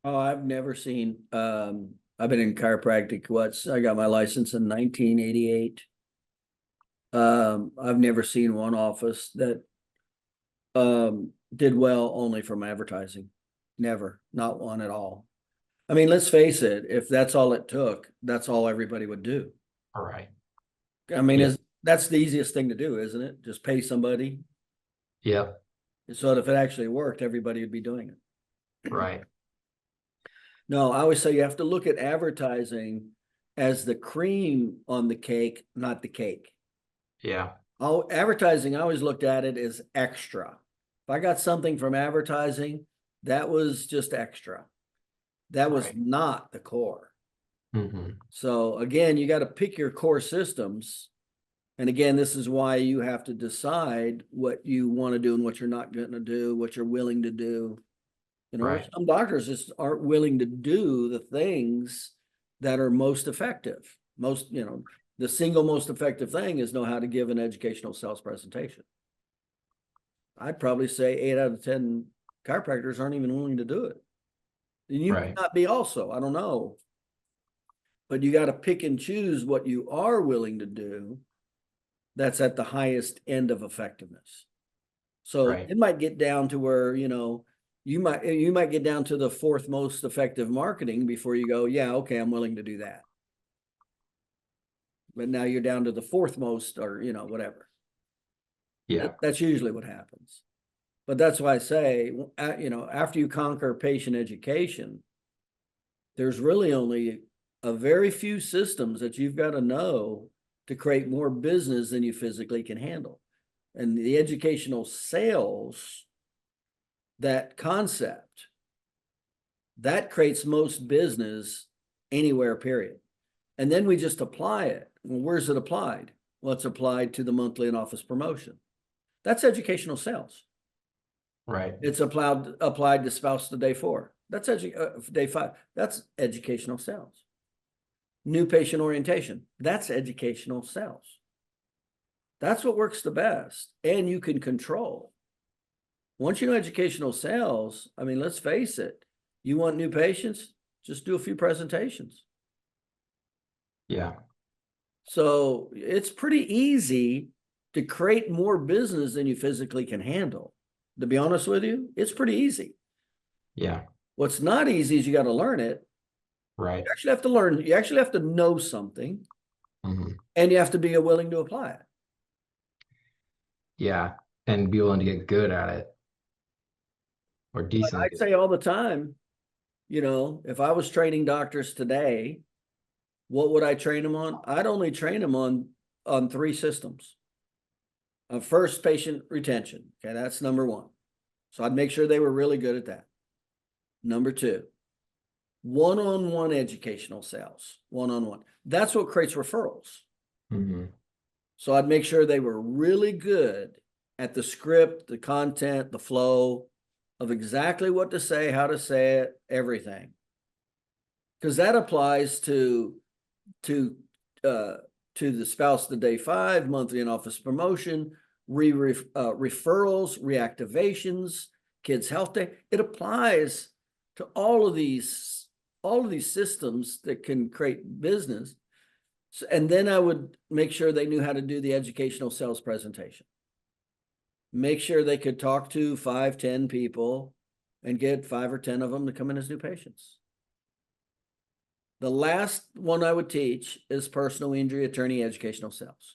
Oh, I've never seen, I've been in chiropractic, I got my license in 1988. I've never seen one office that did well only from advertising. Never, not one at all. I mean, let's face it, if that's all it took, that's all everybody would do. All right. I mean, Yeah. that's the easiest thing to do, isn't it? Just pay somebody. Yeah. So if it actually worked, everybody would be doing it. Right. No, I always say you have to look at advertising as the cream on the cake, not the cake. Yeah. Advertising, I always looked at it as extra. If I got something from advertising, that was just extra. That was Right. not the core. Mm-hmm. So again, you got to pick your core systems. And again, this is why you have to decide what you want to do and what you're not going to do, what you're willing to do. Right. Some doctors just aren't willing to do the things that are most effective. The single most effective thing is know how to give an educational sales presentation. I'd probably say 8 out of 10 chiropractors aren't even willing to do it. And you may Right. not be also, I don't know. But you got to pick and choose what you are willing to do that's at the highest end of effectiveness. So Right. it might get down to where, you might get down to the fourth most effective marketing before you go, yeah, okay, I'm willing to do that. But now you're down to the fourth most or, whatever. Yeah. That's usually what happens. But that's why I say, after you conquer patient education, there's really only a very few systems that you've got to know to create more business than you physically can handle. And the educational sales, that concept, that creates most business anywhere, period. And then we just apply it. Well, where's it applied? Well, it's applied to the monthly and office promotion. That's educational sales. Right. It's applied to spouse to day 4. That's day 5. That's educational sales. New patient orientation. That's educational sales. That's what works the best, and you can control. Once you know educational sales, I mean, let's face it. You want new patients? Just do a few presentations. Yeah. So it's pretty easy to create more business than you physically can handle. To be honest with you, it's pretty easy. Yeah. What's not easy is you got to learn it. Right. You actually have to learn, you actually have to know something, Mm-hmm. and you have to be willing to apply it. Yeah. And be willing to get good at it or But decently I'd good. say all the time, if I was training doctors today, what would I train them on? I'd only train them on 3 systems. First, patient retention. Okay, that's number 1. So I'd make sure they were really good at that. Number 2, one-on-one educational sales, one-on-one. That's what creates referrals. Mm-hmm. So I'd make sure they were really good at the script, the content, the flow of exactly what to say, how to say it, everything. Because that applies to the spouse to day 5, monthly and office promotion, referrals, reactivations, kids health day. It applies to all of these systems that can create business. So, and then I would make sure they knew how to do the educational sales presentation. Make sure they could talk to 5, 10 people and get 5 or 10 of them to come in as new patients. The last one I would teach is personal injury attorney educational sales.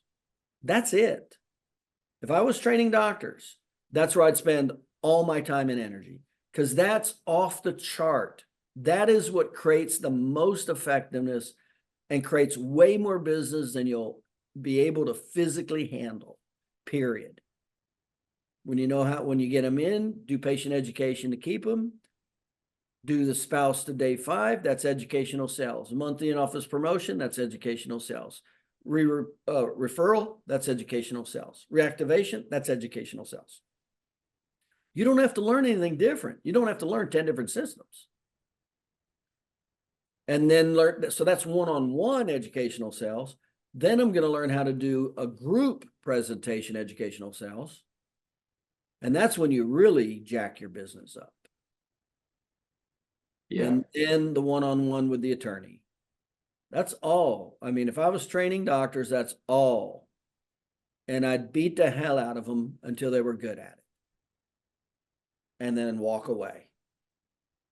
That's it. If I was training doctors, that's where I'd spend all my time and energy, because that's off the chart. That is what creates the most effectiveness and creates way more business than you'll be able to physically handle, period. When you get them in, do patient education to keep them. Do the spouse to day 5, that's educational sales. Monthly and office promotion, that's educational sales. Referral, that's educational sales. Reactivation, that's educational sales. You don't have to learn anything different. You don't have to learn 10 different systems. And then so that's one-on-one educational sales. Then I'm going to learn how to do a group presentation educational sales. And that's when you really jack your business up. Yeah. and then the one-on-one with the attorney. That's all. I mean, if I was training doctors, that's all. And I'd beat the hell out of them until they were good at it. And then walk away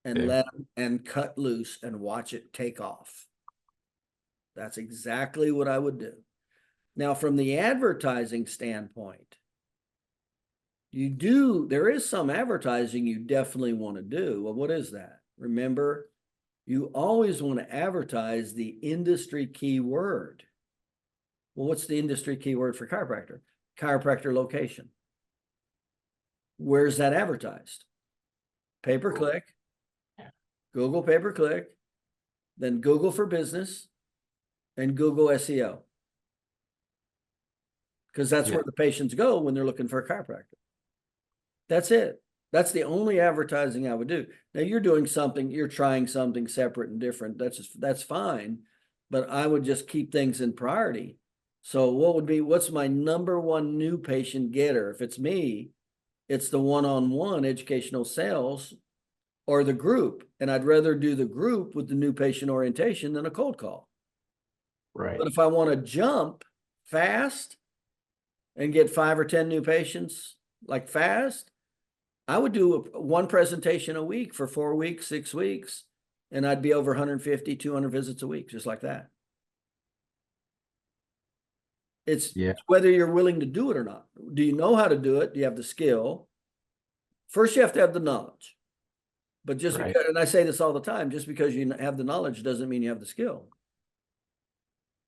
and Yeah. let them and cut loose and watch it take off. That's exactly what I would do. Now, from the advertising standpoint, there is some advertising you definitely want to do. Well, what is that? Remember, you always want to advertise the industry keyword. Well, what's the industry keyword for chiropractor? Chiropractor location. Where's that advertised? Pay-per-click, Google pay-per-click, then Google for business, and Google SEO. Because that's where the patients go when they're looking for a chiropractor. That's it. That's the only advertising I would do. Now you're trying something separate and different. That's fine. But I would just keep things in priority. So what's my number one new patient getter? If it's me, it's the one-on-one educational sales or the group. And I'd rather do the group with the new patient orientation than a cold call. Right. But if I want to jump fast and get 5 or 10 new patients like fast, I would do one presentation a week for 4 weeks, 6 weeks, and I'd be over 150, 200 visits a week, just like that. It's whether you're willing to do it or not. Do you know how to do it? Do you have the skill? First, you have to have the knowledge. But just because, and I say this all the time, just because you have the knowledge doesn't mean you have the skill.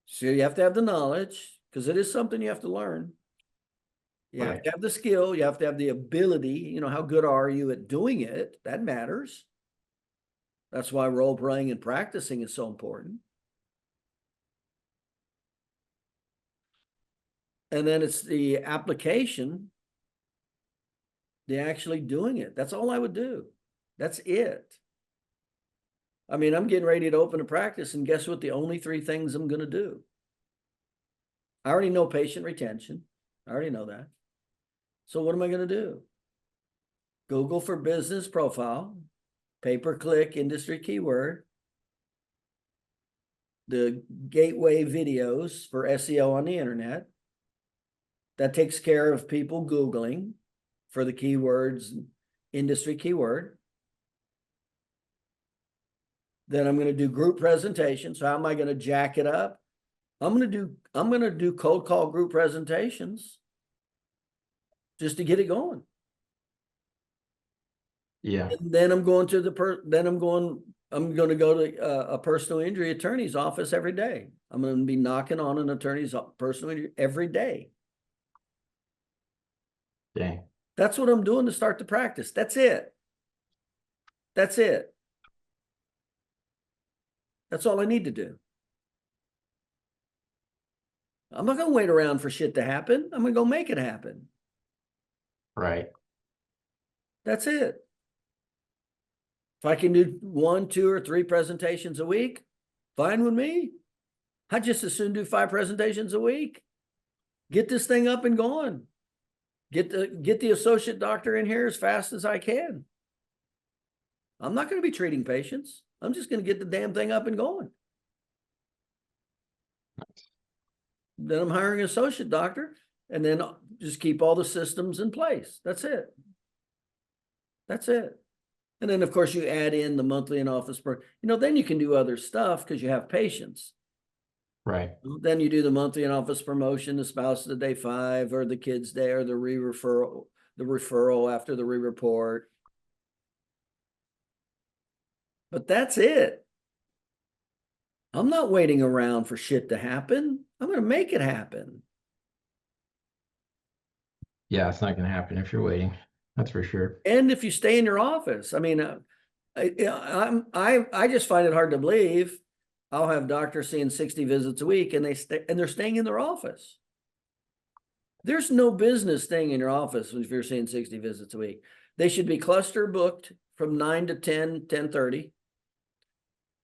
So you have to have the knowledge because it is something you have to learn. You have to have the skill. You have to have the ability. You know, how good are you at doing it? That matters. That's why role playing and practicing is so important. And then it's the application, the actually doing it. That's all I would do. That's it. I mean, I'm getting ready to open a practice, and guess what? The only 3 things I'm going to do. I already know patient retention. I already know that. So what am I going to do? Google for business profile, pay-per-click industry keyword, the gateway videos for SEO on the internet. That takes care of people Googling for the keywords, industry keyword. Then I'm going to do group presentations. So how am I going to jack it up? I'm going to do cold call group presentations just to get it going. Yeah. And then I'm going to I'm going to go to a personal injury attorney's office every day. I'm going to be knocking on an attorney's personal injury every day. Dang. That's what I'm doing to start the practice. That's it. That's it. That's all I need to do. I'm not going to wait around for shit to happen. I'm going to go make it happen. Right. That's it. If I can do 1, 2, or 3 presentations a week, fine with me. I'd just as soon do 5 presentations a week. Get this thing up and going. Get the associate doctor in here as fast as I can. I'm not going to be treating patients. I'm just going to get the damn thing up and going. Then I'm hiring an associate doctor, and then just keep all the systems in place. That's it. That's it. And then, of course, you add in the monthly and office then you can do other stuff because you have patients. Right. Then you do the monthly and office promotion, the spouse of the day 5, or the kids' day, or the referral after the re-report. But that's it. I'm not waiting around for shit to happen. I'm going to make it happen. Yeah, it's not going to happen if you're waiting. That's for sure. And if you stay in your office, I mean, I just find it hard to believe. I'll have doctors seeing 60 visits a week, and they're staying in their office. There's no business staying in your office if you're seeing 60 visits a week. They should be cluster booked from 9 to 10, 10:30,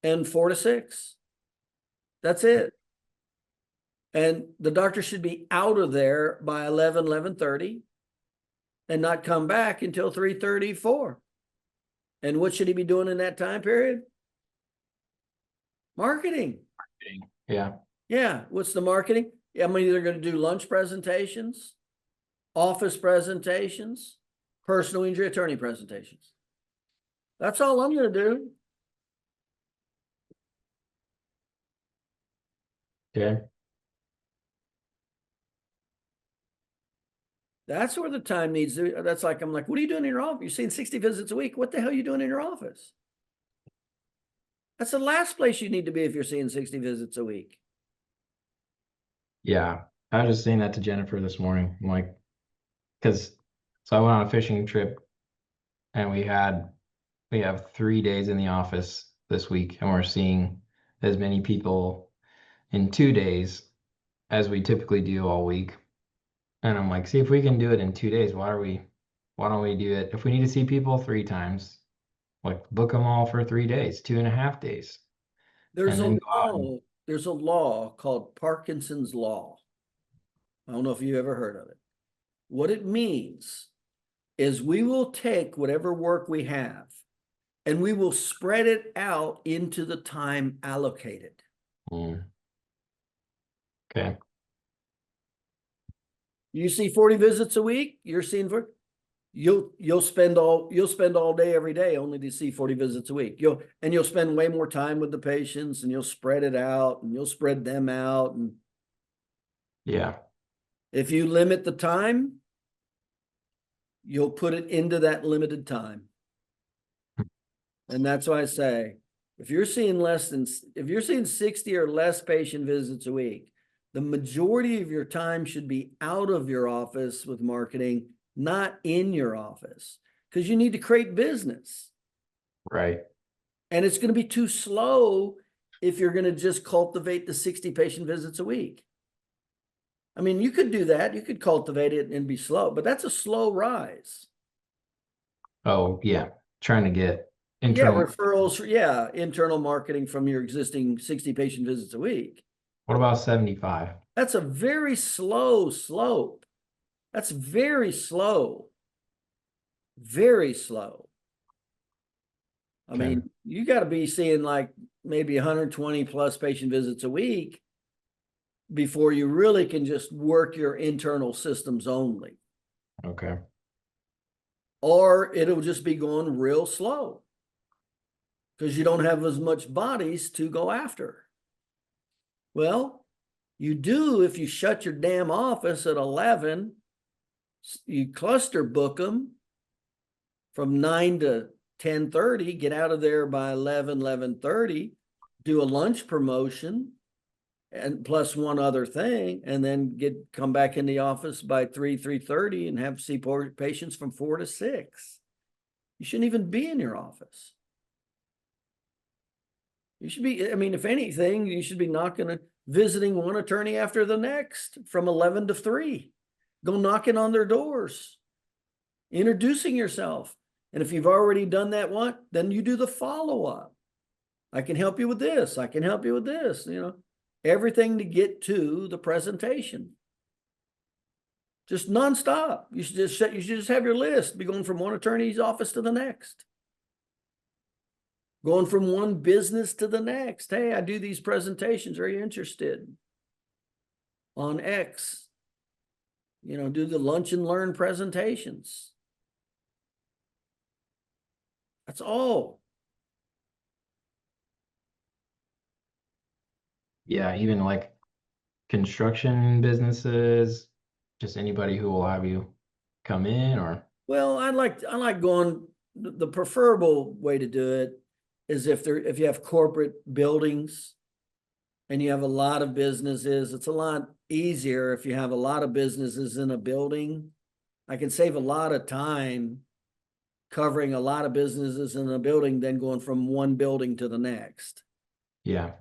and 4 to 6. That's it. And the doctor should be out of there by 11:30, and not come back until 3:30, 4. And what should he be doing in that time period? Marketing. Yeah. Yeah. What's the marketing? Yeah, I'm either going to do lunch presentations, office presentations, personal injury attorney presentations. That's all I'm going to do. Okay. That's where the time needs to, that's like, I'm like, what are you doing in your office? You're seeing 60 visits a week. What the hell are you doing in your office? That's the last place you need to be if you're seeing 60 visits a week. Yeah. I was just saying that to Jennifer this morning. I'm like, because so I went on a fishing trip and we have 3 days in the office this week, and we're seeing as many people in 2 days as we typically do all week. And I'm like, see if we can do it in 2 days. Why don't we do it? If we need to see people 3 times, like book them all for 3 days, 2.5 days, There's and a then go out and, law, there's a law called Parkinson's Law. I don't know if you ever heard of it. What it means is we will take whatever work we have and we will spread it out into the time allocated. Mm. Okay. You see 40 visits a week, you're seeing for you'll spend all day every day only to see 40 visits a week. You'll spend way more time with the patients, and you'll spread it out, and you'll spread them out. And Yeah. if you limit the time, you'll put it into that limited time. And that's why I say, if you're seeing 60 or less patient visits a week, the majority of your time should be out of your office with marketing, not in your office, because you need to create business. Right. And it's going to be too slow if you're going to just cultivate the 60 patient visits a week. I mean, you could do that. You could cultivate it and be slow, but that's a slow rise. Oh, yeah. Trying to get Yeah, internal. referrals. Yeah, internal marketing from your existing 60 patient visits a week. What about 75? That's a very slow slope. That's very slow. Very slow. I Okay. mean, you got to be seeing like maybe 120 plus patient visits a week before you really can just work your internal systems only. Okay. Or it'll just be going real slow because you don't have as much bodies to go after. Well, you do if you shut your damn office at 11, you cluster book them from 9 to 10:30, get out of there by 11:30, do a lunch promotion and plus one other thing, and then come back in the office by 3:30 and have see patients from 4 to 6. You shouldn't even be in your office. You should be, I mean, if anything, you should be visiting one attorney after the next from 11 to 3. Go knocking on their doors, introducing yourself. And if you've already done that one, then you do the follow-up. I can help you with this. I can help you with this, everything to get to the presentation. Just nonstop. You should just have your list, be going from one attorney's office to the next. Going from one business to the next. Hey, I do these presentations. Are you interested? On X, do the lunch and learn presentations. That's all. Yeah, even like construction businesses, just anybody who will have you come in or Well, I like going, the preferable way to do it is if you have corporate buildings and you have a lot of businesses. It's a lot easier if you have a lot of businesses in a building. I can save a lot of time covering a lot of businesses in a building than going from one building to the next. yeah.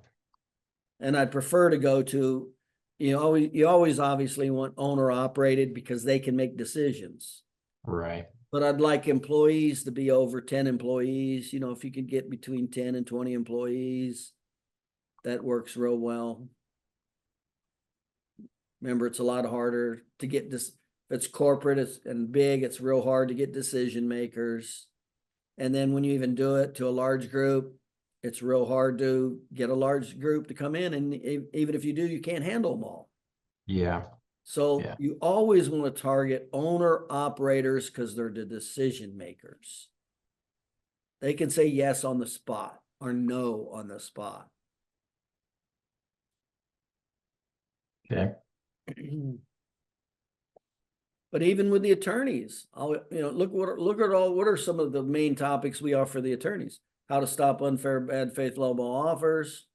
And I'd prefer to go to, you always obviously want owner operated because they can make decisions. Right. But I'd like employees to be over 10 employees. If you could get between 10 and 20 employees, that works real well. Remember, it's a lot harder to get this. If it's corporate and big, it's real hard to get decision makers. And then when you even do it to a large group, it's real hard to get a large group to come in. And even if you do, you can't handle them all. Yeah. So Yeah. you always want to target owner operators because they're the decision makers. They can say yes on the spot or no on the spot. Okay. But even with the attorneys, look at what are some of the main topics we offer the attorneys? How to stop unfair, bad faith, lowball offers.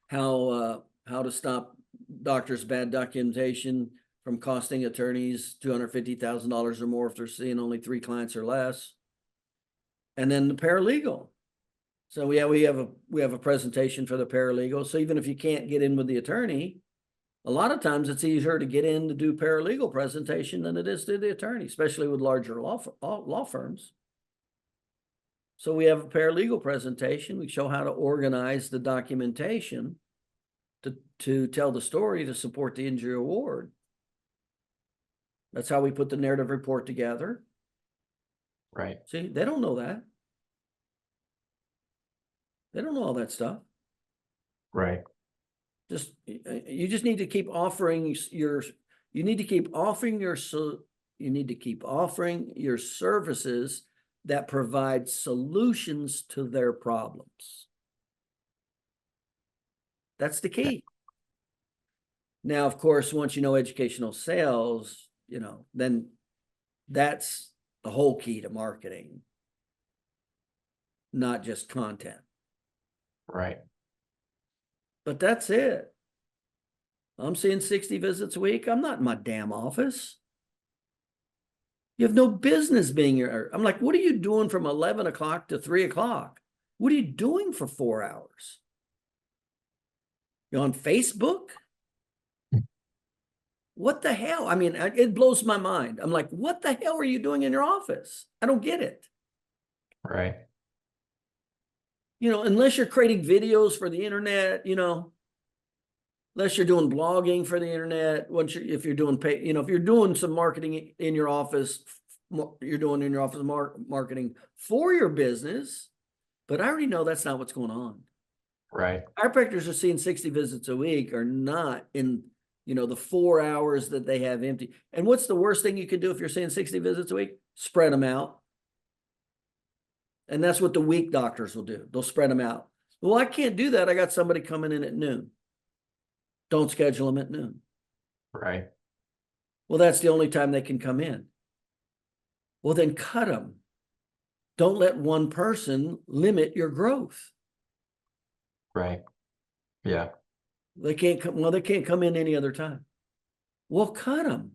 How to stop doctors' bad documentation from costing attorneys $250,000 or more if they're seeing only 3 clients or less. And then the paralegal. So we have a presentation for the paralegal. So even if you can't get in with the attorney, a lot of times it's easier to get in to do paralegal presentation than it is to the attorney, especially with larger law firms. So we have a paralegal presentation. We show how to organize the documentation to tell the story to support the injury award. That's how we put the narrative report together. Right. See, they don't know that. They don't know all that stuff. Right. You just need to keep offering your services that provide solutions to their problems. That's the key. Now, of course, once you know educational sales, then that's the whole key to marketing, not just content. Right. But that's it. I'm seeing 60 visits a week. I'm not in my damn office. You have no business being here. I'm like, what are you doing from 11 o'clock to 3 o'clock? What are you doing for 4 hours? You on Facebook? What the hell? I mean, it blows my mind. I'm like, what the hell are you doing in your office? I don't get it. Right. Unless you're creating videos for the internet, unless you're doing blogging for the internet, if you're doing some marketing in your office, you're doing in your office marketing for your business. But I already know that's not what's going on. Right. Chiropractors are seeing 60 visits a week are not in, the 4 hours that they have empty. And what's the worst thing you could do if you're seeing 60 visits a week? Spread them out. And that's what the week doctors will do. They'll spread them out. Well, I can't do that. I got somebody coming in at noon. Don't schedule them at noon. Right. Well, that's the only time they can come in. Well, then cut them. Don't let one person limit your growth. Right. Yeah. They can't come in any other time. Well, cut them.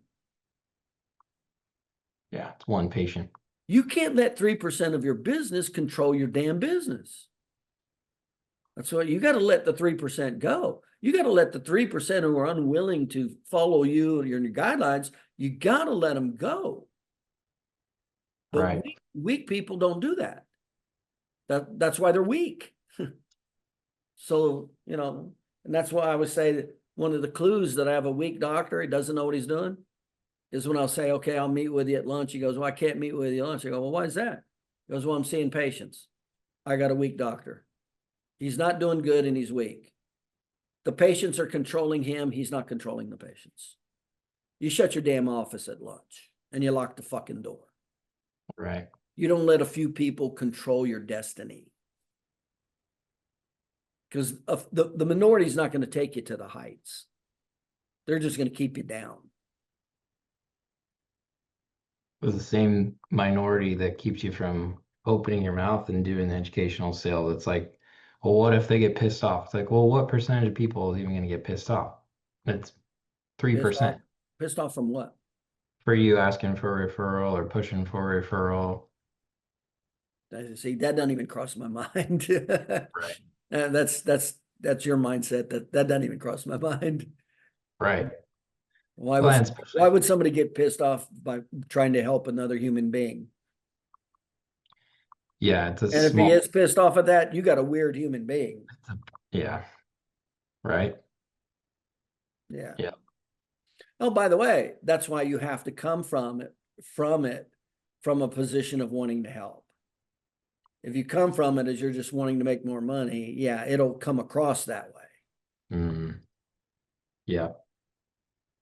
Yeah. It's one patient. You can't let 3% of your business control your damn business. That's why you got to let the 3% go. You got to let the 3% who are unwilling to follow you or your guidelines, you got to let them go. But Right. weak people don't do that. That's why they're weak. So, and that's why I would say that one of the clues that I have a weak doctor, he doesn't know what he's doing, is when I'll say, okay, I'll meet with you at lunch. He goes, well, I can't meet with you at lunch. I go, well, why is that? He goes, well, I'm seeing patients. I got a weak doctor. He's not doing good and he's weak. The patients are controlling him. He's not controlling the patients. You shut your damn office at lunch and you lock the fucking door. Right. You don't let a few people control your destiny. Because the minority is not going to take you to the heights. They're just going to keep you down. It was the same minority that keeps you from opening your mouth and doing the educational sale. It's like, well, what if they get pissed off? It's like, well, what percentage of people is even going to get pissed off? It's 3%. Pissed off from what? For you asking for a referral or pushing for a referral. See, that doesn't even cross my mind. Right. That's your mindset. That doesn't even cross my mind. Right. Why Well, would somebody get pissed off by trying to help another human being? yeah, it's a And if he small. is pissed off at that, you got a weird human being. Yeah. Right. Yeah. Yeah. Oh, by the way, that's why you have to come from a position of wanting to help. If you come from it as you're just wanting to make more money, yeah, it'll come across that way. Mm. Yeah.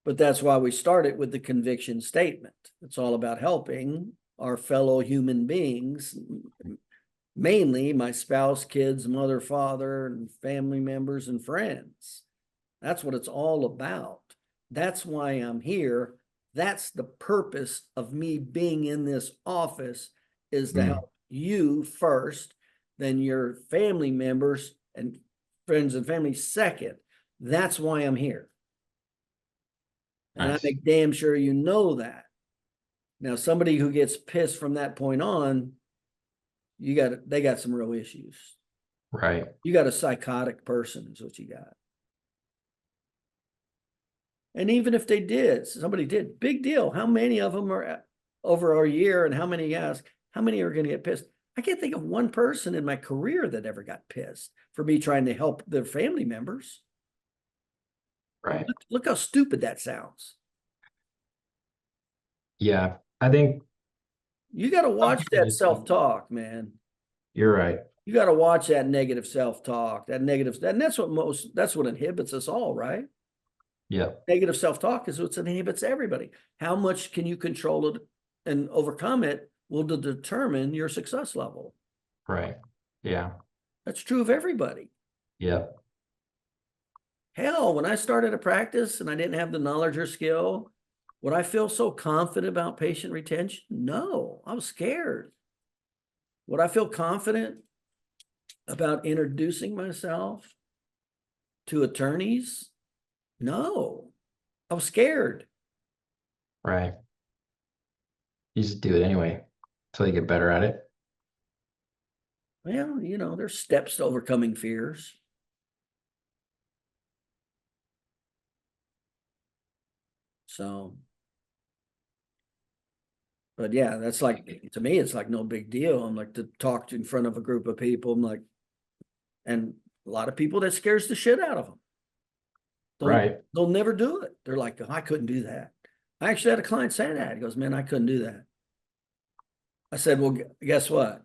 But that's why we started with the conviction statement. It's all about helping our fellow human beings, mainly my spouse, kids, mother, father, and family members and friends. That's what it's all about. That's why I'm here. That's the purpose of me being in this office, is to help you first, then your family members and friends and family second. That's why I'm here. And I Nice. make damn sure you know that. Now, somebody who gets pissed from that point on, they got some real issues. Right. You got a psychotic person is what you got. And even if somebody did, big deal. How many of them are over a year, and how many are going to get pissed? I can't think of one person in my career that ever got pissed for me trying to help their family members. Right. Look how stupid that sounds. Yeah. I think You got to watch people that just, self-talk, man. you're right. You got to watch that negative self-talk, and that's what inhibits us all, right? Yeah. Negative self-talk is what inhibits everybody. How much can you control it and overcome it will determine your success level. Right. Yeah. That's true of everybody. Yeah. Hell, when I started a practice and I didn't have the knowledge or skill, would I feel so confident about patient retention? No, I was scared. Would I feel confident about introducing myself to attorneys? No, I was scared. Right. You just do it anyway until you get better at it. Well, there's steps to overcoming fears. So, but yeah, that's like, to me, it's like no big deal. I'm like, to talk in front of a group of people. I'm like, and a lot of people, that scares the shit out of them. Right. They'll never do it. They're like, oh, I couldn't do that. I actually had a client say that. He goes, man, I couldn't do that. I said, well, guess what?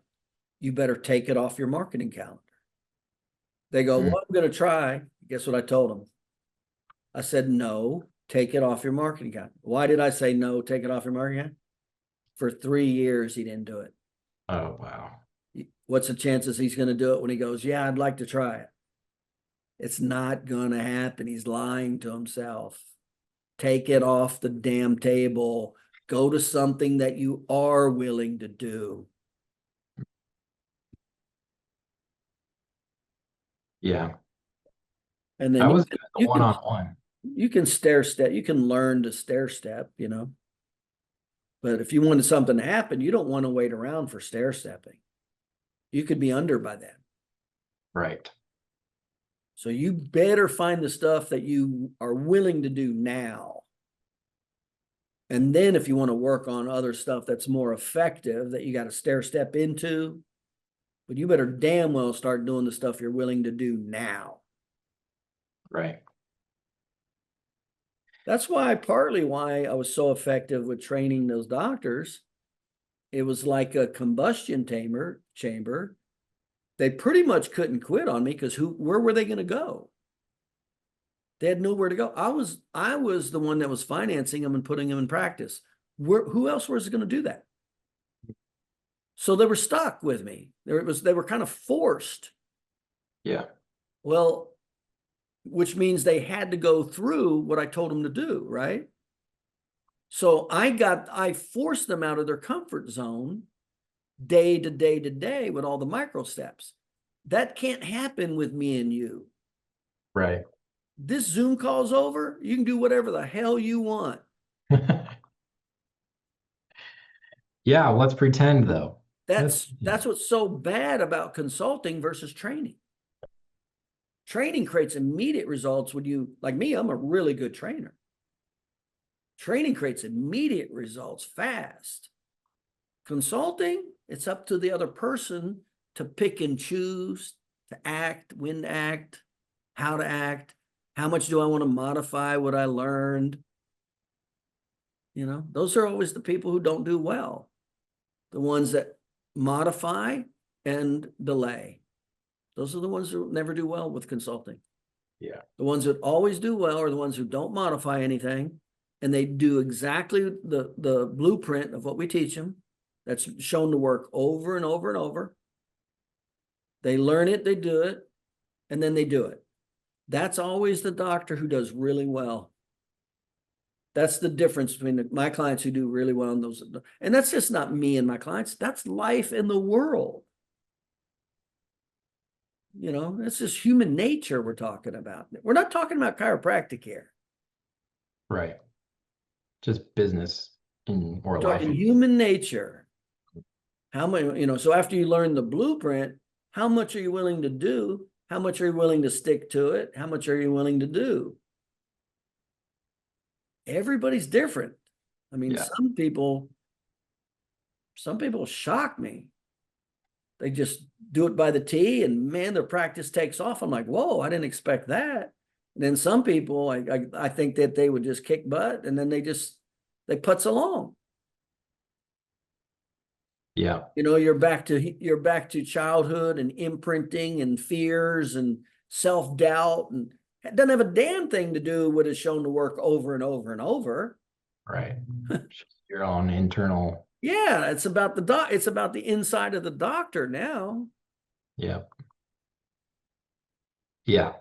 You better take it off your marketing calendar. They go, well, I'm going to try. Guess what I told them? I said, no, take it off your marketing calendar. Why did I say no, take it off your marketing calendar? For 3 years, he didn't do it. Oh, wow. What's the chances he's going to do it when he goes, yeah, I'd like to try it? It's not going to happen. He's lying to himself. Take it off the damn table. Go to something that you are willing to do. Yeah. And then I was good at the one-on-one. you can stair step. You can learn to stair step, But if you wanted something to happen, you don't want to wait around for stair stepping. You could be under by then. Right. So you better find the stuff that you are willing to do now. And then if you want to work on other stuff that's more effective that you got to stair step into, but you better damn well start doing the stuff you're willing to do now. Right. That's partly why I was so effective with training those doctors. It was like a combustion chamber. They pretty much couldn't quit on me because where were they going to go? They had nowhere to go. I was the one that was financing them and putting them in practice. Who else was going to do that? So they were stuck with me. They were kind of forced. Yeah. Well, which means they had to go through what I told them to do, right? So I forced them out of their comfort zone day to day to day with all the micro steps. That can't happen with me and you. Right. This Zoom call's over. You can do whatever the hell you want. Yeah, let's pretend though. That's what's so bad about consulting versus training. Training creates immediate results when you, like me, I'm a really good trainer. Training creates immediate results fast. Consulting, it's up to the other person to pick and choose, to act, when to act, how to act, how much do I want to modify what I learned. Those are always the people who don't do well. The ones that modify and delay. Those are the ones who never do well with consulting. Yeah. The ones that always do well are the ones who don't modify anything, and they do exactly the blueprint of what we teach them. That's shown to work over and over and over. They learn it, they do it, and then they do it. That's always the doctor who does really well. That's the difference between my clients who do really well and those. And that's just not me and my clients. That's life in the world. You know, that's just human nature we're talking about. We're not talking about chiropractic here. Right. Just business or We're life. talking human nature. How many, you know, so after you learn the blueprint, how much are you willing to do? How much are you willing to stick to it? How much are you willing to do? Everybody's different. I mean, Yeah. some people shock me. They just do it by the T, and man, their practice takes off. I'm like, whoa, I didn't expect that. And then some people, I think that they would just kick butt, and then they putz along. Yeah. You know, you're back to childhood and imprinting and fears and self-doubt, and it doesn't have a damn thing to do with it shown to work over and over and over. Right. Your own internal. Yeah, it's about it's about the inside of the doctor now. Yeah. Yeah.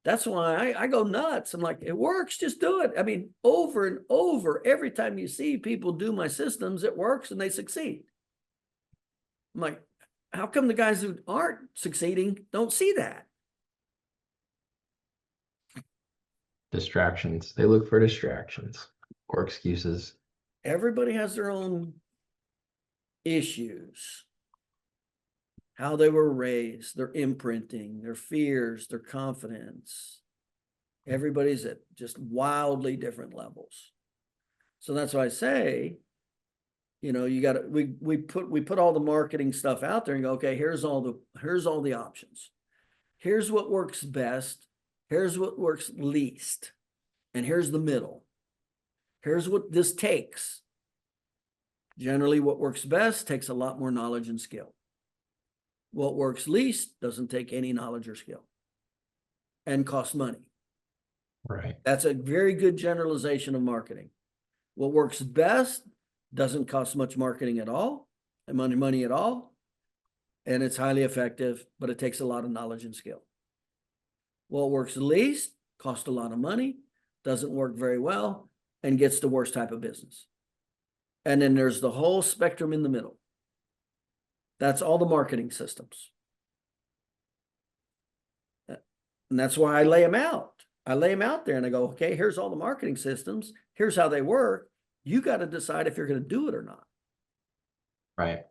That's why I go nuts. I'm like, it works, just do it. I mean, over and over, every time you see people do my systems, it works and they succeed. I'm like, how come the guys who aren't succeeding don't see that? Distractions. They look for distractions or excuses. Everybody has their own issues. How they were raised, their imprinting, their fears, their confidence. Everybody's at just wildly different levels. So that's why I say, you know, you got to, we put all the marketing stuff out there and go, okay, here's all the options. Here's what works best. Here's what works least. And here's the middle. Here's what this takes. Generally, what works best takes a lot more knowledge and skill. What works least doesn't take any knowledge or skill and costs money. Right. That's a very good generalization of marketing. What works best doesn't cost much marketing at all, and money at all, and it's highly effective, but it takes a lot of knowledge and skill. What works least costs a lot of money, doesn't work very well, and gets the worst type of business. And then there's the whole spectrum in the middle. That's all the marketing systems. And that's why I lay them out. I lay them out there and I go, okay, here's all the marketing systems. Here's how they work. You got to decide if you're going to do it or not. Right.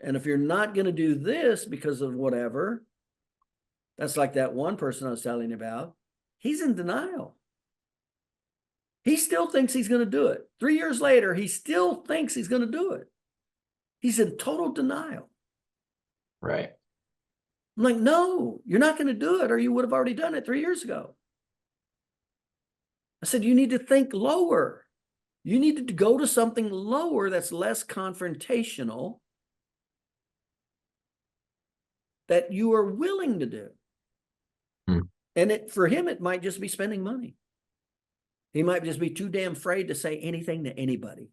And if you're not going to do this because of whatever, that's like that one person I was telling you about. He's in denial. He still thinks he's going to do it. 3 years later, he still thinks he's going to do it. He's in total denial. Right. I'm like, no, you're not going to do it, or you would have already done it 3 years ago. I said, you need to think lower. You need to go to something lower that's less confrontational, that you are willing to do. And for him, it might just be spending money. He might just be too damn afraid to say anything to anybody.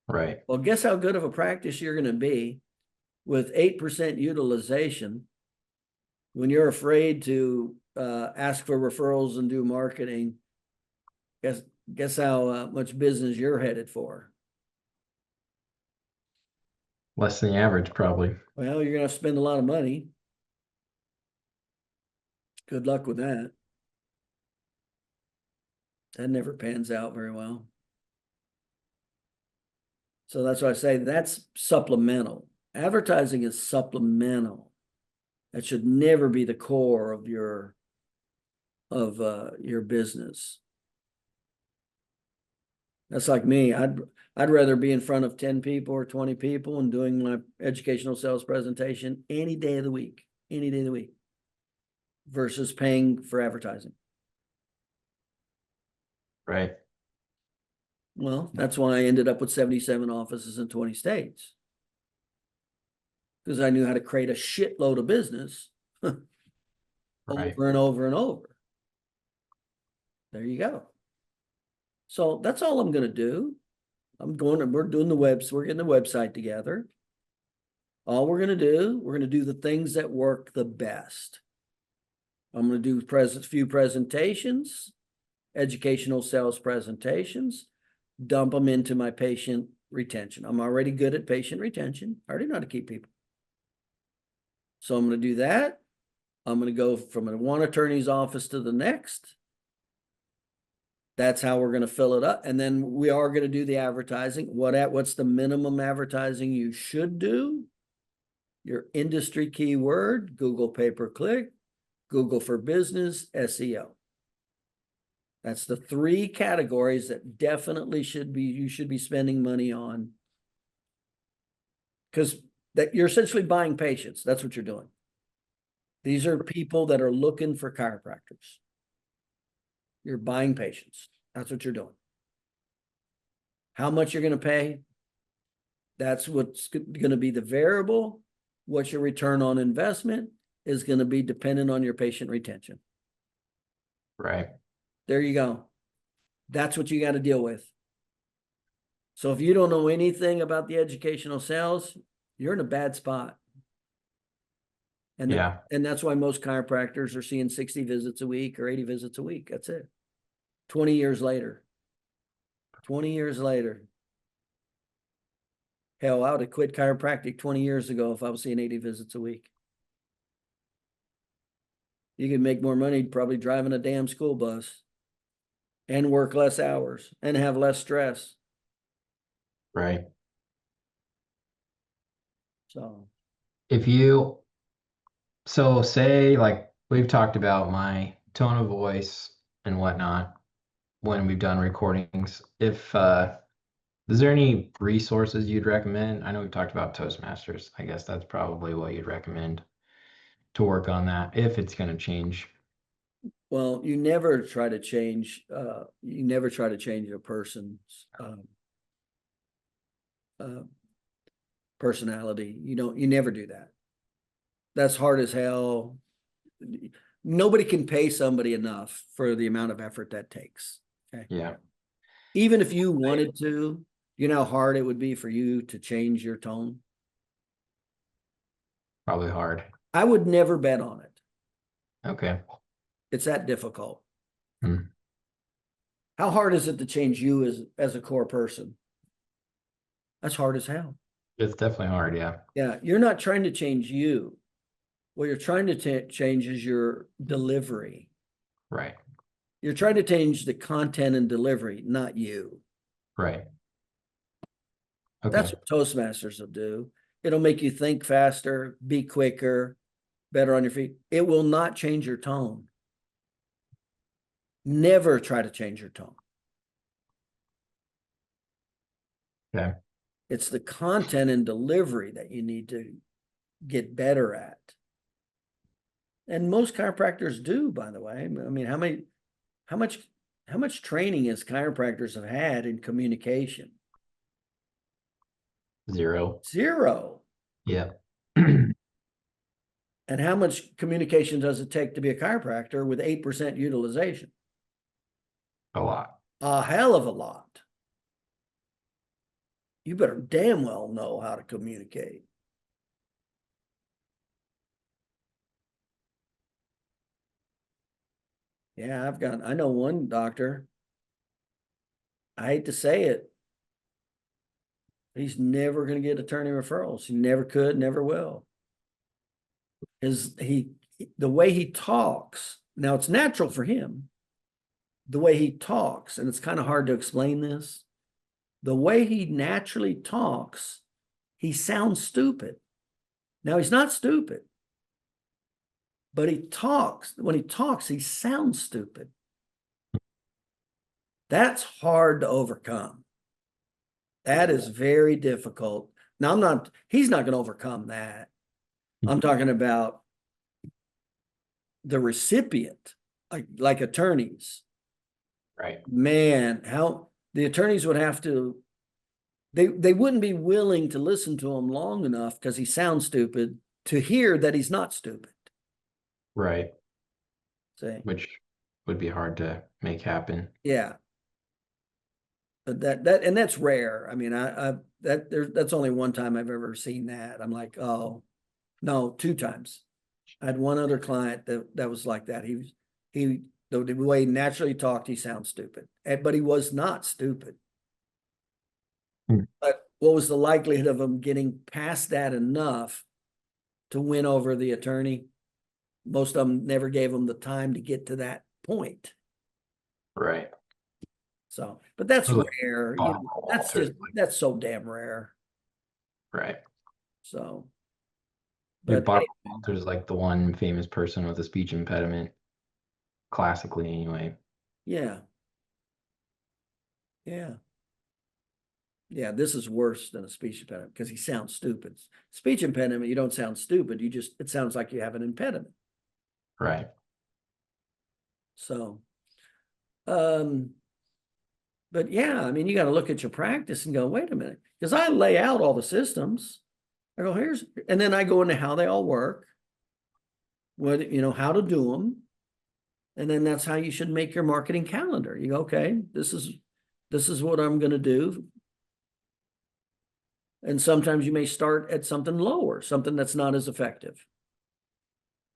Right. Well, guess how good of a practice you're going to be with 8% utilization when you're afraid to ask for referrals and do marketing. Guess how much business you're headed for? Less than the average, probably. Well, you're going to spend a lot of money. Good luck with that. That never pans out very well. So that's why I say that's supplemental. Advertising is supplemental. That should never be the core of your business. That's like me. I'd rather be in front of 10 people or 20 people and doing my educational sales presentation any day of the week, versus paying for advertising. Right. Well, that's why I ended up with 77 offices in 20 states. because I knew how to create a shitload of business Right. over and over and over. There you go. So that's all I'm going to do. We're doing we're getting the website together. All we're going to do the things that work the best. I'm going to do few presentations, educational sales presentations, dump them into my patient retention. I'm already good at patient retention. I already know how to keep people. So I'm going to do that. I'm going to go from one attorney's office to the next. That's how we're going to fill it up. And then we are going to do the advertising. What's the minimum advertising you should do? Your industry keyword, Google pay-per-click, Google for business, SEO. That's the 3 categories that definitely you should be spending money on. Because you're essentially buying patients. That's what you're doing. These are people that are looking for chiropractors. You're buying patients. That's what you're doing. How much you're going to pay? That's what's going to be the variable. What's your return on investment is going to be dependent on your patient retention. Right. There you go. That's what you got to deal with. So if you don't know anything about the educational sales, you're in a bad spot. And that's why most chiropractors are seeing 60 visits a week or 80 visits a week. That's it. 20 years later. 20 years later. Hell, I would have quit chiropractic 20 years ago if I was seeing 80 visits a week. You could make more money probably driving a damn school bus and work less hours and have less stress. Right. So say like we've talked about my tone of voice and whatnot when we've done recordings. Is there any resources you'd recommend? I know we've talked about Toastmasters. I guess that's probably what you'd recommend to work on that if it's going to change. Well, you never try to change a person's personality. You never do that. That's hard as hell. Nobody can pay somebody enough for the amount of effort that takes. Okay. Yeah. Even if you wanted to, you know how hard it would be for you to change your tone? Probably hard. I would never bet on it. Okay. It's that difficult. Hmm. How hard is it to change you as a core person? That's hard as hell. It's definitely hard. Yeah. Yeah. You're not trying to change you. What you're trying to change is your delivery. Right. You're trying to change the content and delivery, not you. Right. Okay. That's what Toastmasters will do. It'll make you think faster, be quicker, better on your feet. It will not change your tone. Never try to change your tone. Okay. It's the content and delivery that you need to get better at. And most chiropractors do, by the way. I mean, how much training has chiropractors have had in communication? Zero. Yeah. And how much communication does it take to be a chiropractor with 8% utilization? A lot. A hell of a lot. You better damn well know how to communicate. Yeah, I know one doctor. I hate to say it. He's never going to get attorney referrals. He never could, never will. The way he talks, now it's natural for him. The way he talks, and it's kind of hard to explain this. The way he naturally talks, he sounds stupid. Now he's not stupid, but when he talks, he sounds stupid. That's hard to overcome. That is very difficult. Now he's not going to overcome that. I'm talking about the recipient, like attorneys. Right. Man, how the attorneys would have to they wouldn't be willing to listen to him long enough because he sounds stupid to hear that he's not stupid. Right. See? Which would be hard to make happen. Yeah. But and that's rare. I mean, that's only one time I've ever seen that. I'm like, oh no, two times. I had one other client that was like that. The way he naturally talked, he sounds stupid, but he was not stupid. Hmm. But what was the likelihood of him getting past that enough to win over the attorney? Most of them never gave him the time to get to that point. Right. So, but that's It was like rare. Barbara Walters, That's so damn rare. right. So, Yeah, but Barbara Walters is like the one famous person with a speech impediment, classically anyway. yeah, yeah, yeah. This is worse than a speech impediment because he sounds stupid. Speech impediment, you don't sound stupid. It sounds like you have an impediment. Right. So, um, but yeah, I mean, you got to look at your practice and go, wait a minute, because I lay out all the systems. I go, and then I go into how they all work, how to do them. And then that's how you should make your marketing calendar. You go, okay, this is what I'm going to do. And sometimes you may start at something lower, something that's not as effective.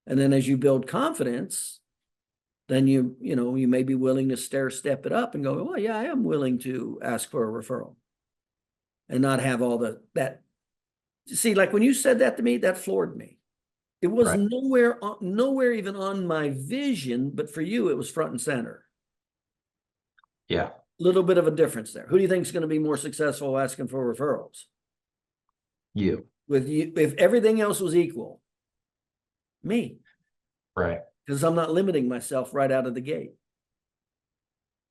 And then as you build confidence, then you may be willing to step it up and go, well, yeah, I am willing to ask for a referral and not have all that. See, like when you said that to me, that floored me. It was Right. nowhere even on my vision, but for you, it was front and center. Yeah. Little bit of a difference there. Who do you think is going to be more successful asking for referrals? You. With you, if everything else was equal, me, Right. because I'm not limiting myself right out of the gate.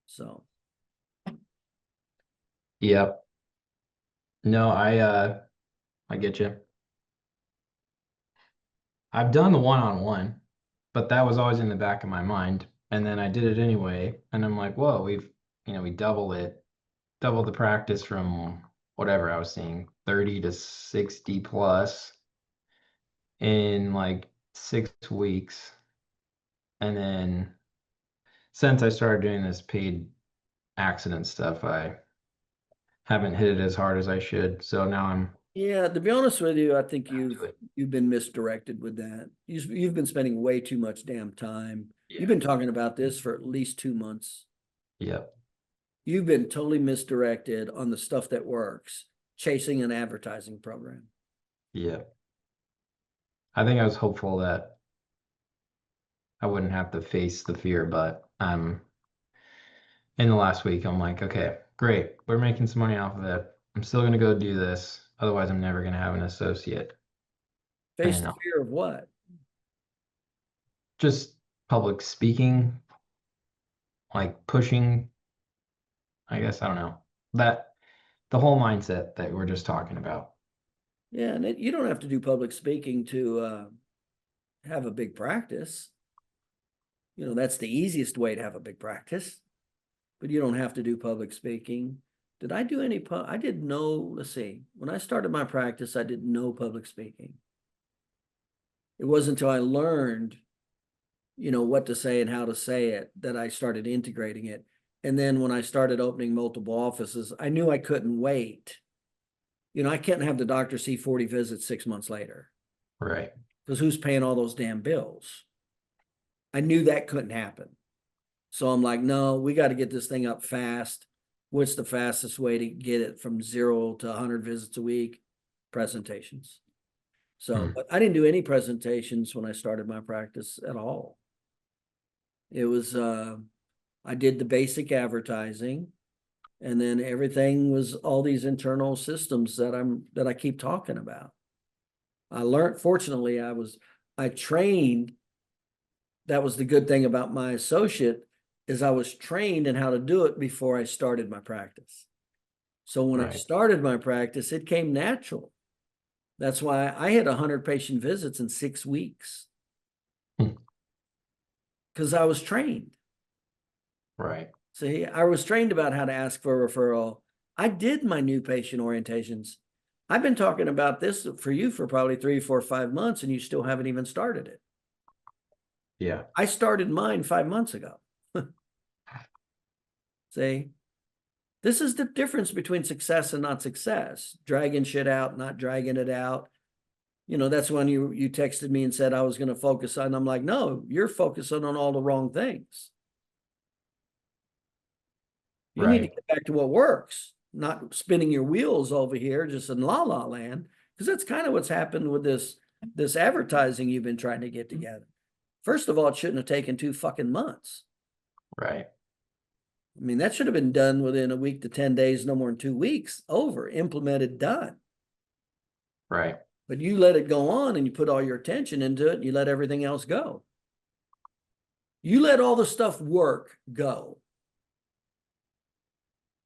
So, Yep. No, I get you. I've done the one-on-one, but that was always in the back of my mind. And then I did it anyway. And I'm like, whoa, we doubled the practice from whatever I was seeing, 30 to 60 plus in like 6 weeks. And then since I started doing this paid accident stuff, I haven't hit it as hard as I should. So now I'm yeah, to be honest with you, I think back to it. you've been misdirected with that. You've been spending way too much damn time. You've Yeah. been talking about this for at least 2 months. Yep. You've been totally misdirected on the stuff that works, chasing an advertising program. Yep. I think I was hopeful that I wouldn't have to face the fear, but in the last week, I'm like, okay, great. We're making some money off of it. I'm still gonna go do this. Otherwise, I'm never gonna have an associate. Face And the fear of what? just public speaking, like pushing, I guess, I don't know. That the whole mindset that we're just talking about. Yeah, and you don't have to do public speaking to have a big practice. That's the easiest way to have a big practice, but you don't have to do public speaking. Did I do any I did no, let's see. When I started my practice, I did no public speaking. It wasn't until I learned, what to say and how to say it that I started integrating it. And then when I started opening multiple offices, I knew I couldn't wait. I can't have the doctor see 40 visits 6 months later Right. because who's paying all those damn bills? I knew that couldn't happen. So I'm like, no, we got to get this thing up fast. What's the fastest way to get it from 0 to 100 visits a week? Presentations. So, Hmm. but I didn't do any presentations when I started my practice at all. It was, I did the basic advertising, and then everything was all these internal systems that I keep talking about. I learned, fortunately, I trained. That was the good thing about my associate is I was trained in how to do it before I started my practice. So when I Right. started my practice, it came natural. That's why I had 100 patient visits in 6 weeks Hmm. because I was trained. Right. See, I was trained about how to ask for a referral I did my new patient orientations. I've been talking about this for you for probably 3, 4, 5 months, and you still haven't even started it. Yeah. I started mine 5 months ago. See, this is the difference between success and not success. Dragging shit out, not dragging it out. You know, that's when you texted me and said I was going to focus on. I'm like, no, you're focusing on all the wrong things. You need to Right. get back to what works, not spinning your wheels over here just in la la land, because that's kind of what's happened with this advertising you've been trying to get together. First of all, it shouldn't have taken 2 fucking months. Right. I mean, that should have been done within a week to 10 days, no more than 2 weeks, over, implemented, done. Right. But you let it go on and you put all your attention into it and you let everything else go. You let all the stuff work go.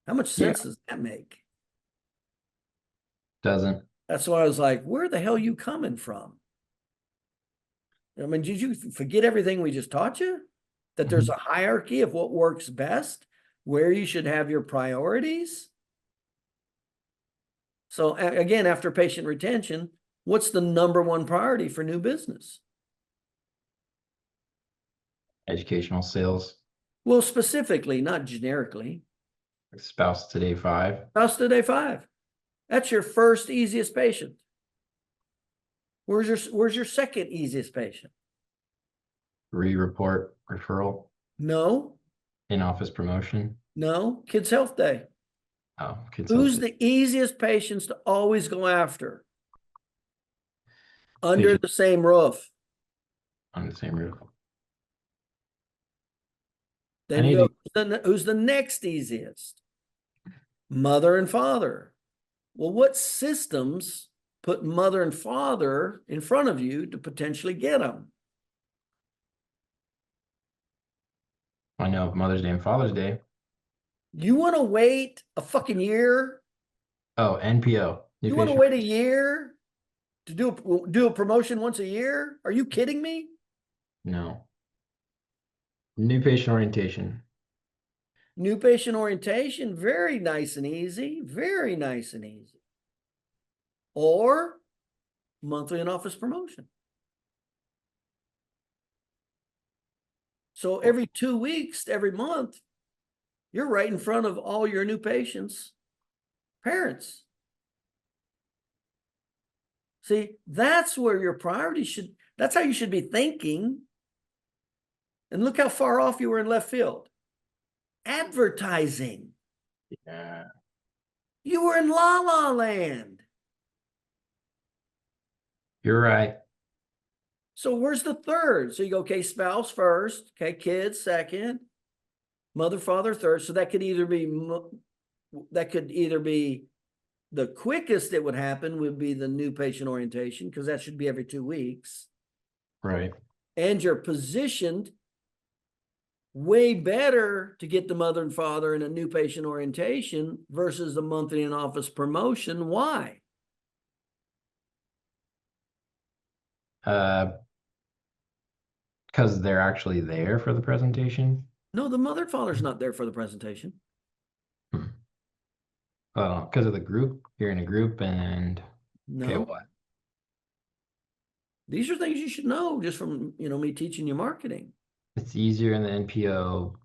How much sense does that make? Doesn't. That's why I was like, where the hell are you coming from? I mean, did you forget everything we just taught you? That there's a hierarchy of what works best, where you should have your priorities? So again, after patient retention, what's the number one priority for new business? Educational sales. Well, specifically, not generically. Spouse to day 5. How's to day 5? That's your first easiest patient. Where's your second easiest patient? Re-report referral. No, In-office promotion. no, Kids Health Day. Oh, kids. Who's the easiest patients to always go after? Under Patient the same roof. on the same roof. Then you go, who's the next easiest? Mother and father. Well, what systems put mother and father in front of you to potentially get them? I know Mother's Day and Father's Day. You want to wait a fucking year? Oh, NPO. You want to wait a year to do a promotion once a year? Are you kidding me? No. New patient orientation. New patient orientation, very nice and easy, very nice and easy. Or monthly in-office promotion. So every 2 weeks, every month, you're right in front of all your new patients' parents. See, that's where your priority should, that's how you should be thinking. And look how far off you were in left field. Advertising. Yeah. You were in la la land. You're right. So where's the third? So you go, okay, spouse first, okay, kids second, mother, father third. So that could either be the quickest it would happen would be the new patient orientation, because that should be every 2 weeks. Right. And you're positioned way better to get the mother and father in a new patient orientation versus the monthly in-office promotion. Why? Because they're actually there for the presentation. No, the mother and father's not there for the presentation. Because of the group. You're in a group and okay, No. what? These are things you should know just from, me teaching you marketing. It's easier in the NPO.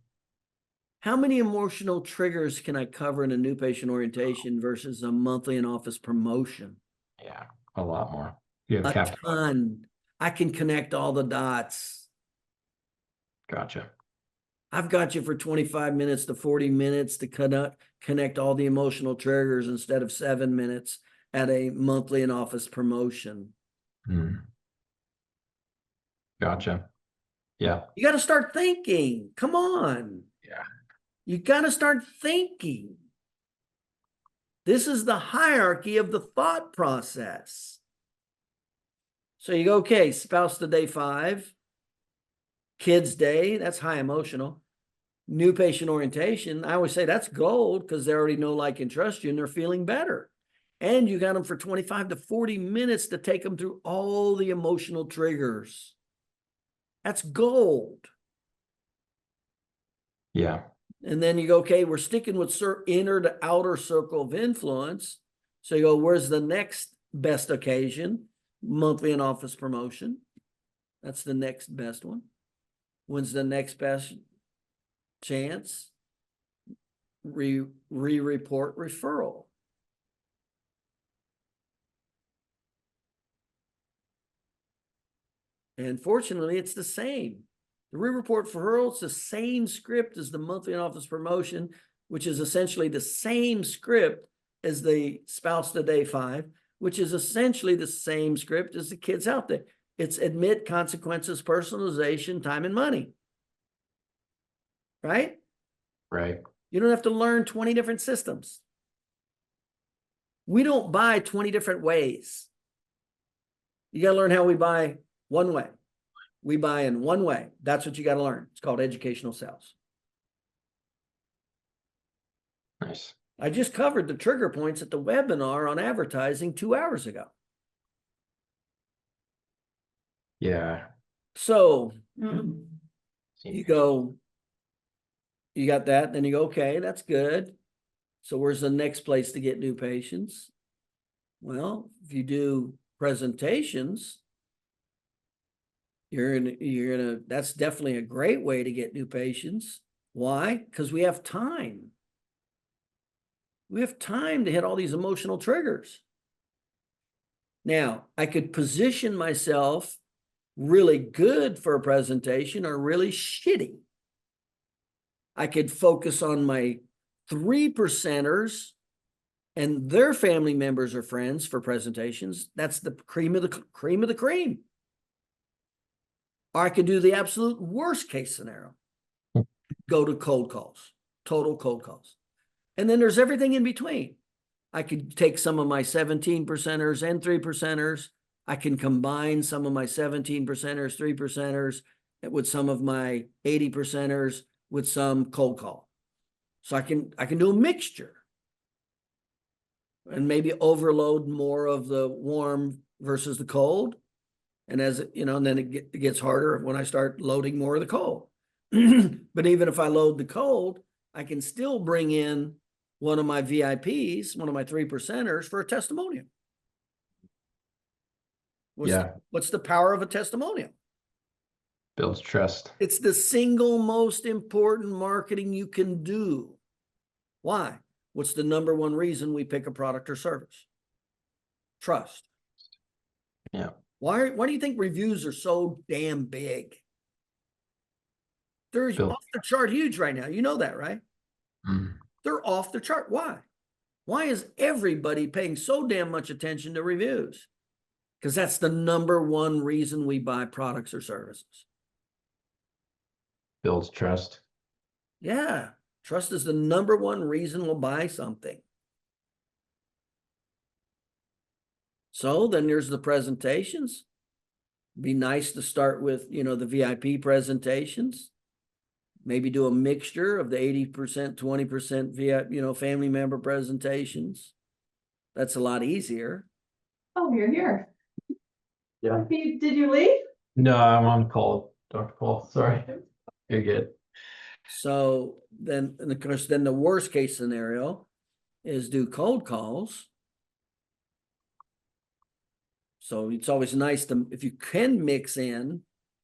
How many emotional triggers can I cover in a new patient orientation versus a monthly in-office promotion? Yeah, a lot more. You have A captive. ton. I can connect all the dots. Gotcha. I've got you for 25 minutes to 40 minutes to connect all the emotional triggers instead of 7 minutes at a monthly in-office promotion. Gotcha. Yeah. You got to start thinking. Come on. Yeah. You got to start thinking. This is the hierarchy of the thought process. So you go, okay, spouse to day 5, kids day, that's high emotional. New patient orientation, I always say that's gold because they already know, like, and trust you, and they're feeling better. And you got them for 25 to 40 minutes to take them through all the emotional triggers. That's gold. Yeah. And then you go, okay, we're sticking with inner to outer circle of influence. So you go, where's the next best occasion? Monthly in office promotion. That's the next best one. When's the next best chance? Report referral. And fortunately, it's the same. The report referral, it's the same script as the monthly in office promotion, which is essentially the same script as the spouse to day 5, which is essentially the same script as the kids out there. It's admit, consequences, personalization, time, and money. Right? Right. You don't have to learn 20 different systems. We don't buy 20 different ways. You got to learn how we buy one way. We buy in one way. That's what you got to learn. It's called educational sales. Nice. I just covered the trigger points at the webinar on advertising 2 hours ago. Yeah. So you go, you got that, then you go, okay, that's good. So where's the next place to get new patients? Well, if you do presentations, that's definitely a great way to get new patients. Why? Because we have time. We have time to hit all these emotional triggers. Now, I could position myself really good for a presentation or really shitty. I could focus on my 3%ers and their family members or friends for presentations. That's the cream of the cream of the cream. Or I could do the absolute worst case scenario. Go to cold calls, total cold calls. And then there's everything in between. I could take some of my 17%ers and 3%ers. I can combine some of my 17%ers, 3%ers with some of my 80%ers with some cold call. So I can do a mixture and maybe overload more of the warm versus the cold. And as you know, and then it gets harder when I start loading more of the cold. But even if I load the cold, I can still bring in one of my VIPs, one of my 3%ers for a testimonial. What's the power of a testimonial? Builds trust. It's the single most important marketing you can do. Why? What's the number one reason we pick a product or service? Trust. Yeah. Why do you think reviews are so damn big? They're off the chart huge right now. You know that, right? They're off the chart. Why? Why is everybody paying so damn much attention to reviews? Because that's the number one reason we buy products or services. Builds trust. Yeah. Trust is the number one reason we'll buy something. So then there's the presentations. Be nice to start with, the VIP presentations. Maybe do a mixture of the 80%, 20% VIP, family member presentations. That's a lot easier. Oh, you're here. Yeah. Did you leave? No, I'm on call, Dr. Paul. Sorry. You're good. So then, and of course, then the worst case scenario is do cold calls. So it's always nice if you can mix in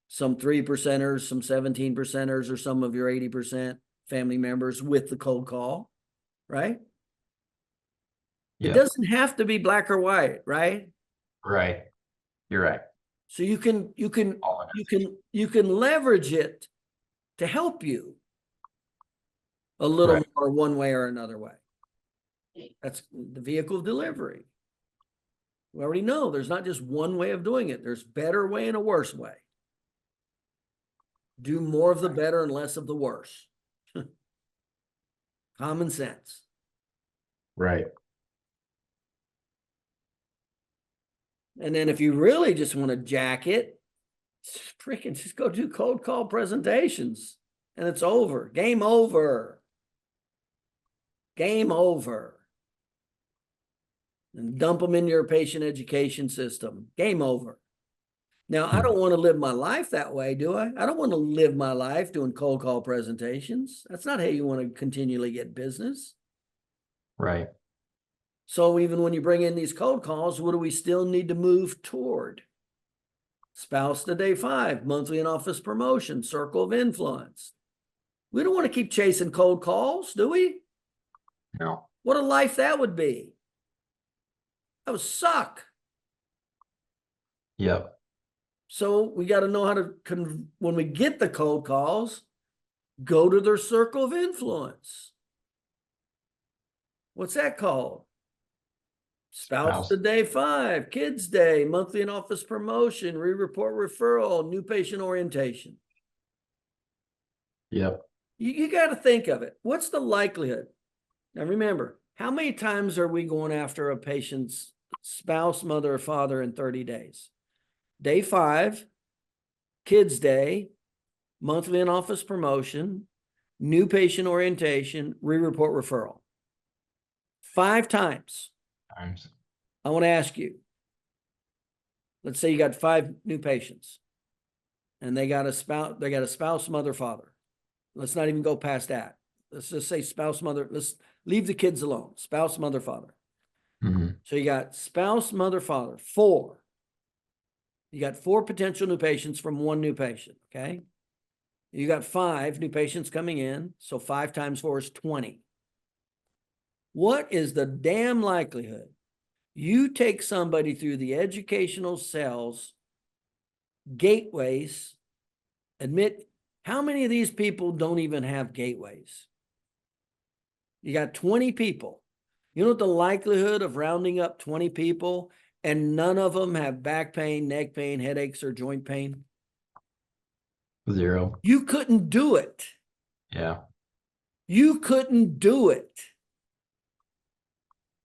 some 3%ers, some 17%ers, or some of your 80% family members with the cold call, right? Yeah. It doesn't have to be black or white, right? Right. You're right. So you can leverage it to help you a little more one way or another way. That's the vehicle of delivery. We already know there's not just one way of doing it. There's a better way and a worse way. Do more of the better and less of the worse. Common sense. Right. And then if you really just want to jack it, just go do cold call presentations and it's over. Game over. Game over. And dump them in your patient education system. Game over. Now, I don't want to live my life that way, do I? I don't want to live my life doing cold call presentations. That's not how you want to continually get business. Right. So even when you bring in these cold calls, what do we still need to move toward? Spouse to day 5, monthly in office promotion, circle of influence. We don't want to keep chasing cold calls, do we? No. What a life that would be. That would suck. Yep. So we got to know how to, when we get the cold calls, go to their circle of influence. What's that called? Spouse to day 5, kids day, monthly in office promotion, re-report referral, new patient orientation. Yep. You got to think of it. What's the likelihood? Now remember, how many times are we going after a patient's spouse, mother, or father in 30 days? Day 5, kids day, monthly in office promotion, new patient orientation, re-report referral. 5 times. I want to ask you, let's say you got 5 new patients and they got a spouse, mother, father. Let's not even go past that. Let's just say spouse, mother. Let's leave the kids alone. Spouse, mother, father. So you got spouse, mother, father, 4. You got 4 potential new patients from 1 new patient, okay? You got 5 new patients coming in, so 5 times 4 is 20. What is the damn likelihood you take somebody through the educational cells, gateways, admit how many of these people don't even have gateways? You got 20 people. You know what the likelihood of rounding up 20 people and none of them have back pain, neck pain, headaches, or joint pain? 0. You couldn't do it. Yeah. You couldn't do it.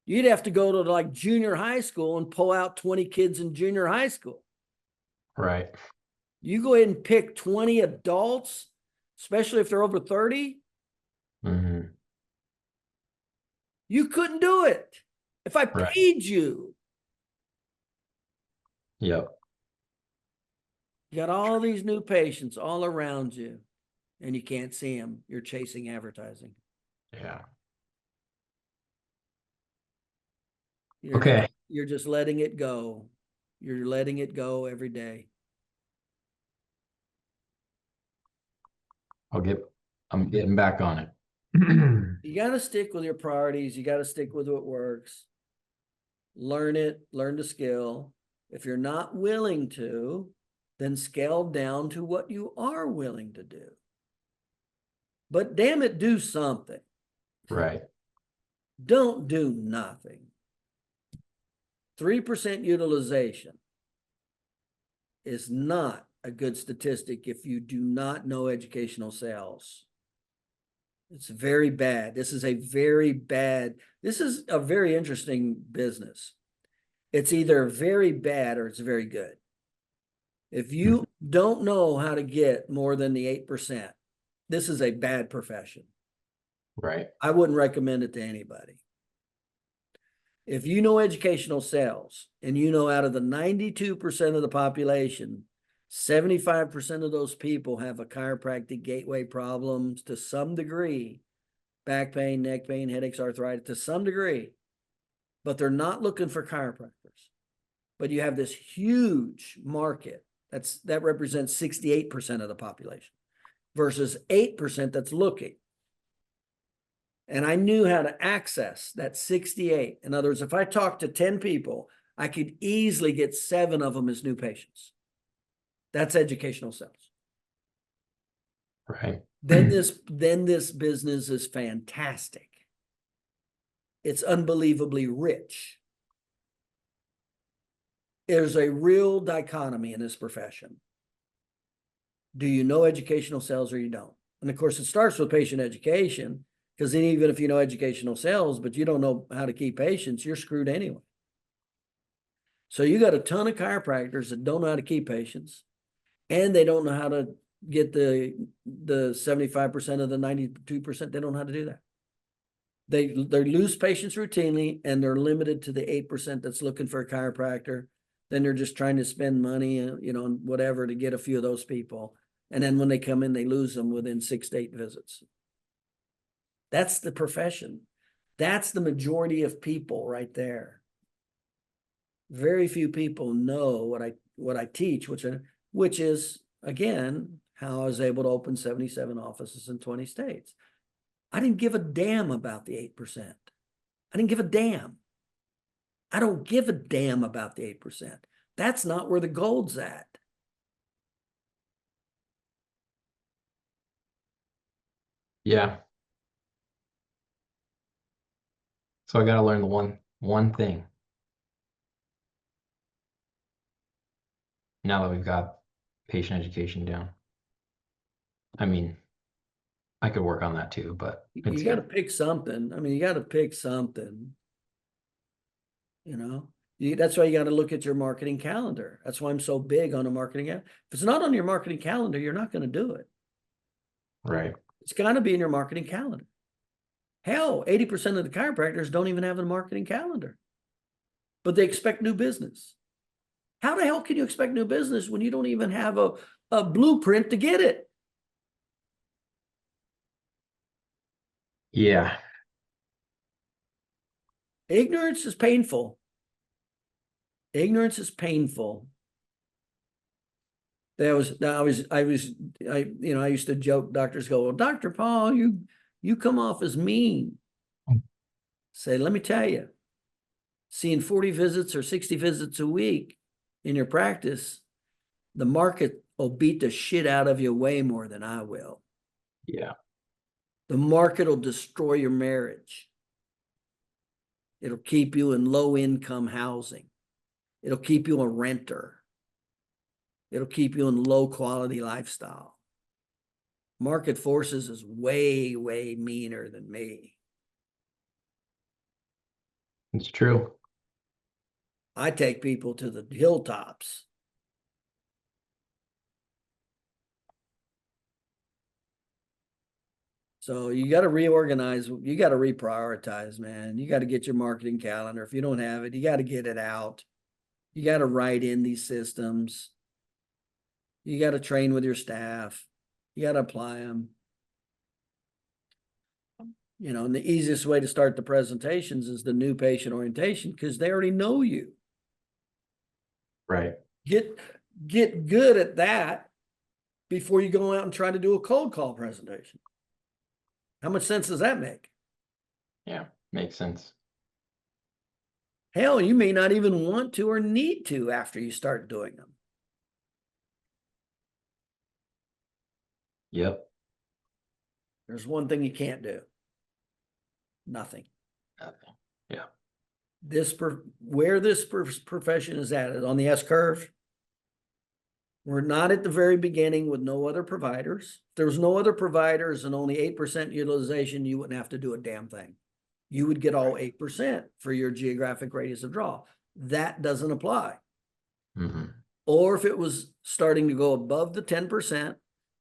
You'd have to go to like junior high school and pull out 20 kids in junior high school. Right. You go ahead and pick 20 adults, especially if they're over 30. You couldn't do it if I paid you. Yep. You got all these new patients all around you and you can't see them. You're chasing advertising. Yeah. You're just letting it go. You're letting it go every day. I'm getting back on it. You got to stick with your priorities. You got to stick with what works. Learn it, learn the skill. If you're not willing to, then scale down to what you are willing to do. But damn it, do something. Right. Don't do nothing. 3% utilization is not a good statistic if you do not know educational sales. It's very bad. This is a very interesting business. It's either very bad or it's very good. If you don't know how to get more than the 8%, this is a bad profession. Right. I wouldn't recommend it to anybody. If you know educational sales and you know out of the 92% of the population, 75% of those people have a chiropractic gateway problems to some degree, back pain, neck pain, headaches, arthritis, to some degree, but they're not looking for chiropractors. But you have this huge market that represents 68% of the population versus 8% that's looking. And I knew how to access that 68. In other words, if I talked to 10 people, I could easily get 7 of them as new patients. That's educational sales. Right. Then this business is fantastic. It's unbelievably rich. There's a real dichotomy in this profession. Do you know educational sales or you don't? And of course, it starts with patient education, because even if you know educational sales, but you don't know how to keep patients, you're screwed anyway. So you got a ton of chiropractors that don't know how to keep patients, and they don't know how to get the 75% of the 92%. They don't know how to do that. They lose patients routinely, and they're limited to the 8% that's looking for a chiropractor. then they're just trying to spend money, you know, and whatever to get a few of those people. And then when they come in, they lose them within 6 to 8 visits. That's the profession. That's the majority of people right there. Very few people know what I teach, which is again how I was able to open 77 offices in 20 states. I didn't give a damn about the 8%. I didn't give a damn. I don't give a damn about the 8%. That's not where the gold's at. Yeah. So I got to learn the one thing. Now that we've got patient education down. I mean, I could work on that too, but it's You got to good. pick something. I mean, you got to pick something. You know, that's why you got to look at your marketing calendar. That's why I'm so big on a marketing. If it's not on your marketing calendar, you're not going to do it. Right. It's got to be in your marketing calendar. Hell, 80% of the chiropractors don't even have a marketing calendar, but they expect new business. How the hell can you expect new business when you don't even have a blueprint to get it? Yeah. Ignorance is painful. Ignorance is painful. I used to joke, doctors go, well, Dr. Paul, you come off as mean. Say, let me tell you, seeing 40 visits or 60 visits a week in your practice, the market will beat the shit out of you way more than I will. Yeah. The market will destroy your marriage. It'll keep you in low income housing. It'll keep you a renter. It'll keep you in low quality lifestyle. Market forces is way, way meaner than me. It's true. I take people to the hilltops. So you got to reorganize, you got to reprioritize, man. You got to get your marketing calendar. If you don't have it, you got to get it out. You got to write in these systems. You got to train with your staff. You got to apply them. You know, and the easiest way to start the presentations is the new patient orientation because they already know you. Right. Get good at that before you go out and try to do a cold call presentation. How much sense does that make? Yeah. Makes sense. Hell, you may not even want to or need to after you start doing them. Yep. There's one thing you can't do. Nothing. Nothing. Yeah. Where this profession is at is on the S curve. We're not at the very beginning with no other providers. If there was no other providers and only 8% utilization, you wouldn't have to do a damn thing. You would get all 8% for your geographic radius of draw. That doesn't apply. Mm-hmm. Or if it was starting to go above the 10%,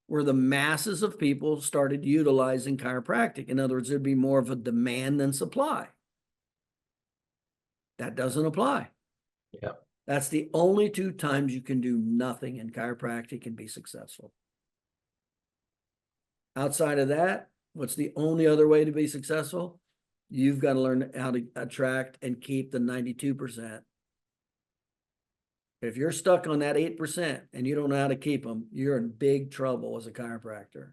where the masses of people started utilizing chiropractic. In other words, there'd be more of a demand than supply. That doesn't apply. Yeah. That's the only 2 times you can do nothing in chiropractic and be successful. Outside of that, what's the only other way to be successful? You've got to learn how to attract and keep the 92%. If you're stuck on that 8% and you don't know how to keep them, you're in big trouble as a chiropractor.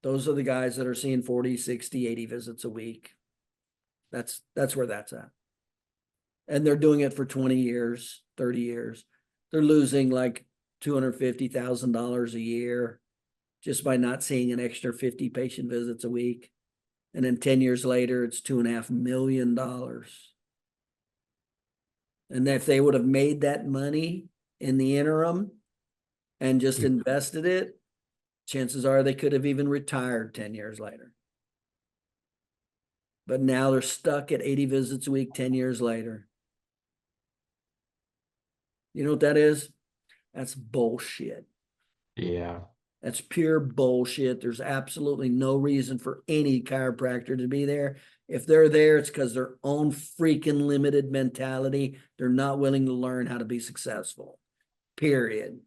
Those are the guys that are seeing 40, 60, 80 visits a week. That's where that's at. And they're doing it for 20 years, 30 years. They're losing like $250,000 a year just by not seeing an extra 50 patient visits a week. And then 10 years later, it's $2.5 million. And if they would have made that money in the interim and just invested it, chances are they could have even retired 10 years later. But now they're stuck at 80 visits a week 10 years later. You know what that is? That's bullshit. Yeah. That's pure bullshit. There's absolutely no reason for any chiropractor to be there. If they're there, it's because their own freaking limited mentality. They're not willing to learn how to be successful. Period.